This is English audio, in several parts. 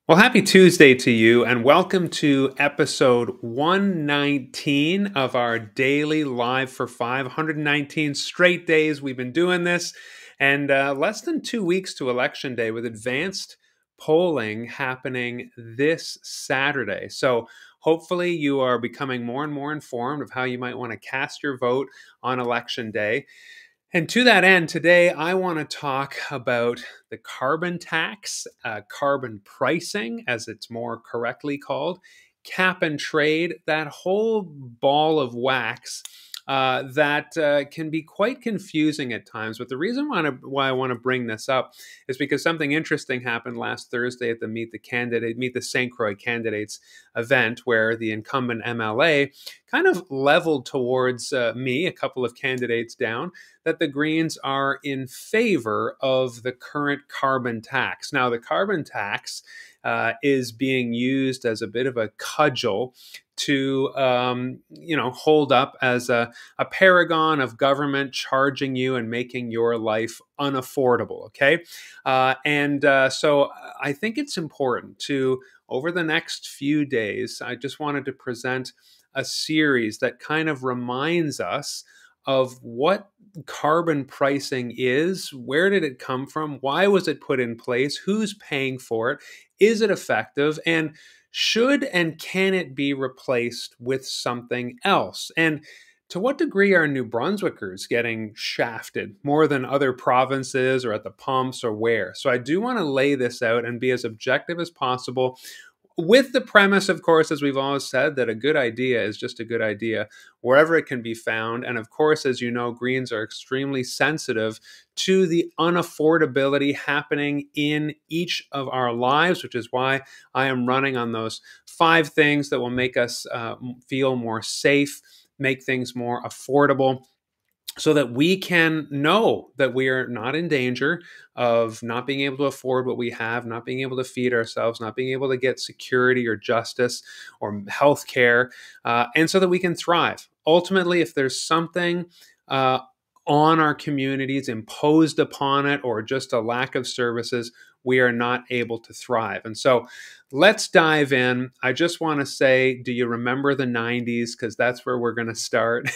Well, happy Tuesday to you, and welcome to episode 119 of our daily Live for 119 straight days we've been doing this, and less than 2 weeks to Election Day with advanced polling happening this Saturday. So, hopefully, you are becoming more and more informed of how you might want to cast your vote on Election Day. And to that end, today I want to talk about the carbon tax, carbon pricing, as it's more correctly called, cap and trade, that whole ball of wax that can be quite confusing at times. But the reason why I want to bring this up is because something interesting happened last Thursday at the Meet the Saint Croix Candidates event, where the incumbent MLA kind of leveled towards me, a couple of candidates down, that the Greens are in favor of the current carbon tax. Now, the carbon tax is being used as a bit of a cudgel to, hold up as a paragon of government charging you and making your life unaffordable. Okay, so I think it's important to, over the next few days, I just wanted to present a series that kind of reminds us of what carbon pricing is, where did it come from, why was it put in place, who's paying for it, is it effective, and should and can it be replaced with something else? And to what degree are New Brunswickers getting shafted more than other provinces or at the pumps or where? So I do want to lay this out and be as objective as possible, with the premise, of course, as we've always said, that a good idea is just a good idea wherever it can be found. And of course, as you know, Greens are extremely sensitive to the unaffordability happening in each of our lives, which is why I am running on those 5 things that will make us feel more safe, make things more affordable, so that we can know that we are not in danger of not being able to afford what we have, not being able to feed ourselves, not being able to get security or justice or health care, and so that we can thrive. Ultimately, if there's something on our communities imposed upon it, or just a lack of services, we are not able to thrive. And so let's dive in. I just want to say, do you remember the 90s? Because that's where we're going to start.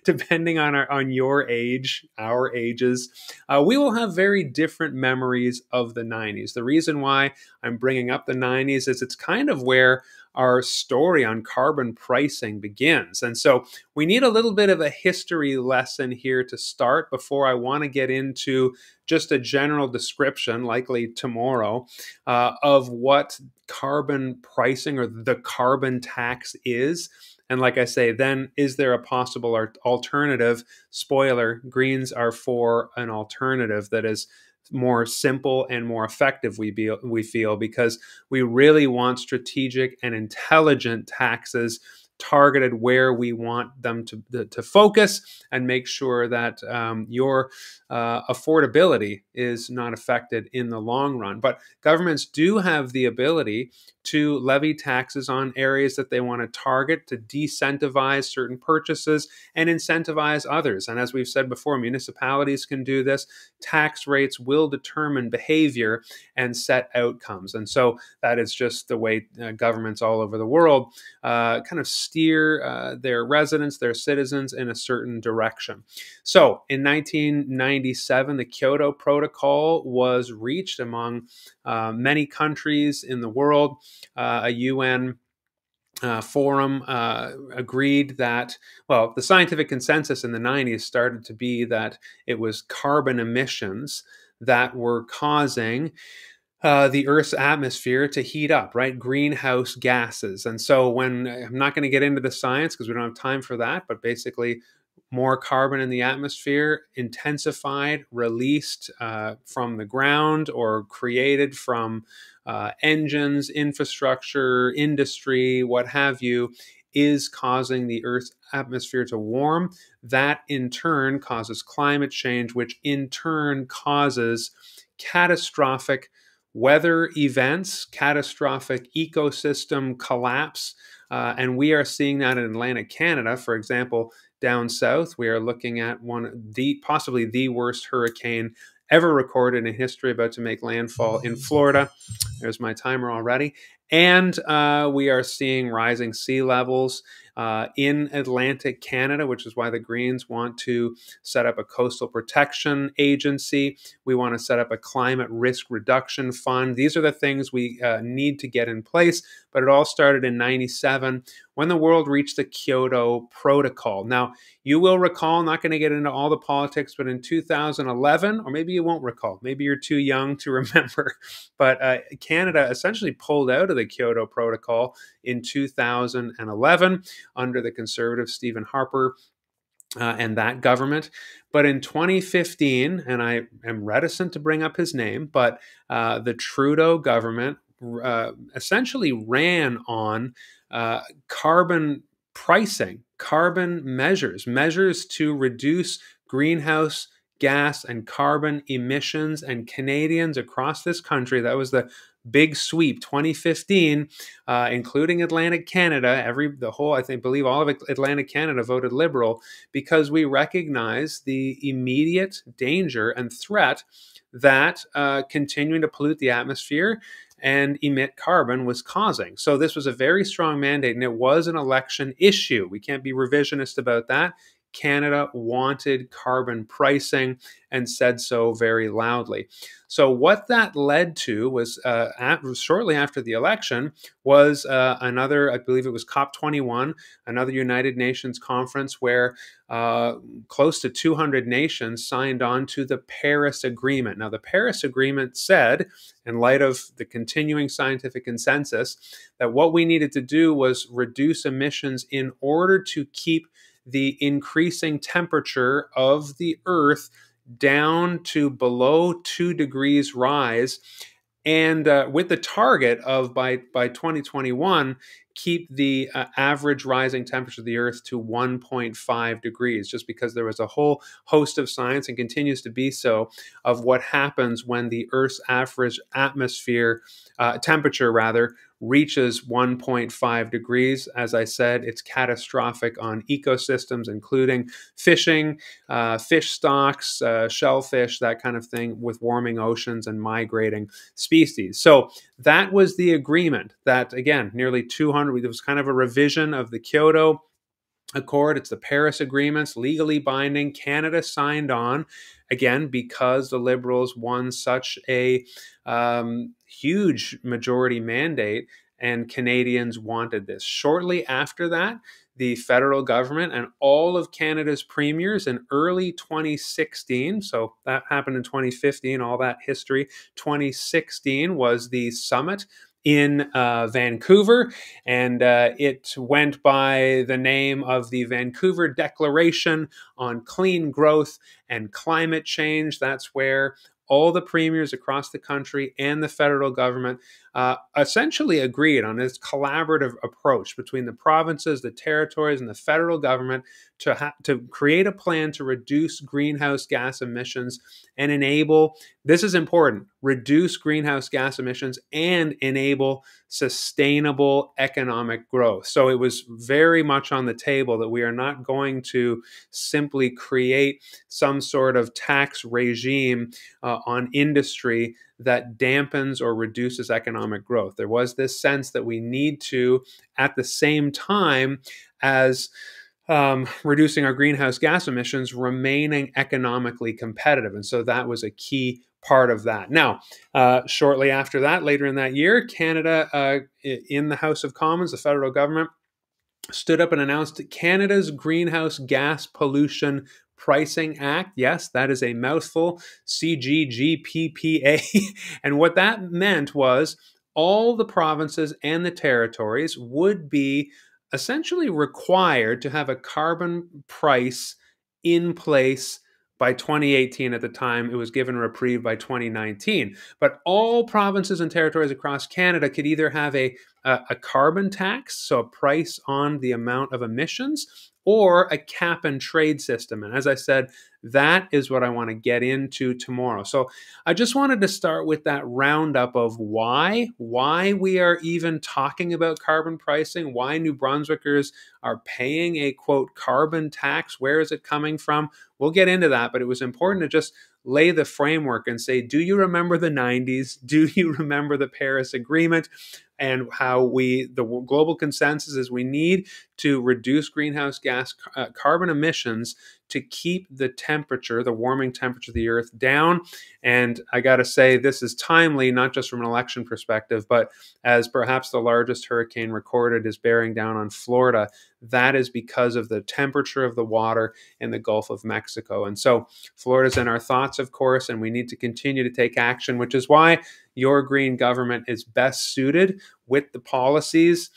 Depending on your age, our ages, we will have very different memories of the 90s. The reason why I'm bringing up the 90s is it's kind of where our story on carbon pricing begins. And so we need a little bit of a history lesson here to start before I want to get into just a general description, likely tomorrow, of what carbon pricing or the carbon tax is. And like I say, then is there a possible alternative? Spoiler, Greens are for an alternative that is more simple and more effective, we feel, because we really want strategic and intelligent taxes targeted where we want them to focus, and make sure that your affordability is not affected in the long run. But governments do have the ability to levy taxes on areas that they want to target, to decentivize certain purchases and incentivize others. And as we've said before, municipalities can do this. Tax rates will determine behavior and set outcomes. And so that is just the way governments all over the world kind of steer their residents, their citizens, in a certain direction. So in 1997, the Kyoto Protocol was reached among many countries in the world. A UN forum agreed that, well, the scientific consensus in the 90s started to be that it was carbon emissions that were causing the Earth's atmosphere to heat up, right? Greenhouse gases. And so I'm not going to get into the science because we don't have time for that, but basically more carbon in the atmosphere, intensified, released from the ground, or created from engines, infrastructure, industry, what have you, is causing the Earth's atmosphere to warm. That in turn causes climate change, which in turn causes catastrophic weather events, catastrophic ecosystem collapse. And we are seeing that in Atlantic Canada, for example. Down south, we are looking at possibly the worst hurricane ever recorded in history, about to make landfall in Florida. There's my timer already. And we are seeing rising sea levels in Atlantic Canada, which is why the Greens want to set up a coastal protection agency. We want to set up a climate risk reduction fund. These are the things we need to get in place. But it all started in '97 when the world reached the Kyoto Protocol. Now, you will recall, I'm not going to get into all the politics, but in 2011, or maybe you won't recall, maybe you're too young to remember, but Canada essentially pulled out of the Kyoto Protocol in 2011 under the Conservative Stephen Harper and that government. But in 2015, and I am reticent to bring up his name, but the Trudeau government essentially ran on carbon pricing, carbon measures to reduce greenhouse gas and carbon emissions. And Canadians across this country, that was the big sweep, 2015, including Atlantic Canada, I believe all of Atlantic Canada voted Liberal, because we recognize the immediate danger and threat that continuing to pollute the atmosphere and emit carbon was causing. So this was a very strong mandate, and it was an election issue. We can't be revisionist about that. Canada wanted carbon pricing and said so very loudly. So what that led to was shortly after the election was another, I believe it was COP21, another United Nations conference where close to 200 nations signed on to the Paris Agreement. Now, the Paris Agreement said, in light of the continuing scientific consensus, that what we needed to do was reduce emissions in order to keep the increasing temperature of the Earth down to below 2 degrees rise, and with the target of by 2021 keep the average rising temperature of the Earth to 1.5 degrees, just because there was a whole host of science, and continues to be so, of what happens when the Earth's average atmosphere temperature reaches 1.5 degrees. As I said, it's catastrophic on ecosystems, including fishing, fish stocks, shellfish, that kind of thing, with warming oceans and migrating species. So that was the agreement that, again, nearly 200, it was kind of a revision of the Kyoto Accord. It's the Paris Agreements, legally binding. Canada signed on, again, because the Liberals won such a huge majority mandate, and Canadians wanted this. Shortly after that, the federal government and all of Canada's premiers in early 2016, so that happened in 2015, all that history, 2016 was the summit in Vancouver, and it went by the name of the Vancouver Declaration on Clean Growth and Climate Change. That's where all the premiers across the country and the federal government essentially agreed on this collaborative approach between the provinces, the territories, and the federal government to create a plan to reduce greenhouse gas emissions and enable, this is important, reduce greenhouse gas emissions and enable sustainable economic growth. So it was very much on the table that we are not going to simply create some sort of tax regime on industry that dampens or reduces economic growth. There was this sense that we need to, at the same time as reducing our greenhouse gas emissions, remaining economically competitive. And so that was a key part of that. Now, shortly after that, later in that year, Canada, in the House of Commons, the federal government, stood up and announced Canada's Greenhouse Gas Pollution Pricing Act. Yes, that is a mouthful, CGGPPA. And what that meant was all the provinces and the territories would be essentially required to have a carbon price in place by 2018. At the time, it was given a reprieve by 2019. But all provinces and territories across Canada could either have a carbon tax, so a price on the amount of emissions, or a cap and trade system. And as I said, that is what I want to get into tomorrow. So I just wanted to start with that roundup of why we are even talking about carbon pricing, why New Brunswickers are paying a, quote, carbon tax. Where is it coming from? We'll get into that, but it was important to just lay the framework and say, do you remember the 90s? Do you remember the Paris Agreement? And how the global consensus is we need to reduce greenhouse gas carbon emissions to keep the temperature, the warming temperature of the earth down. And I got to say, this is timely, not just from an election perspective, but as perhaps the largest hurricane recorded is bearing down on Florida. That is because of the temperature of the water in the Gulf of Mexico. And so Florida's in our thoughts, of course, and we need to continue to take action, which is why your green government is best suited with the policies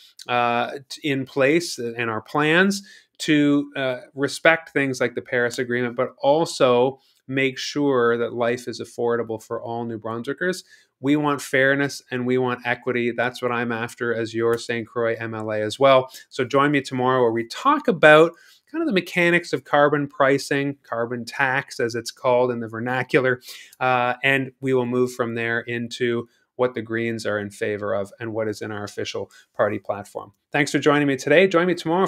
in place and our plans to respect things like the Paris Agreement, but also make sure that life is affordable for all New Brunswickers. We want fairness and we want equity. That's what I'm after as your Saint Croix MLA as well. So join me tomorrow where we talk about kind of the mechanics of carbon pricing, carbon tax as it's called in the vernacular, and we will move from there into what the Greens are in favor of and what is in our official party platform. Thanks for joining me today. Join me tomorrow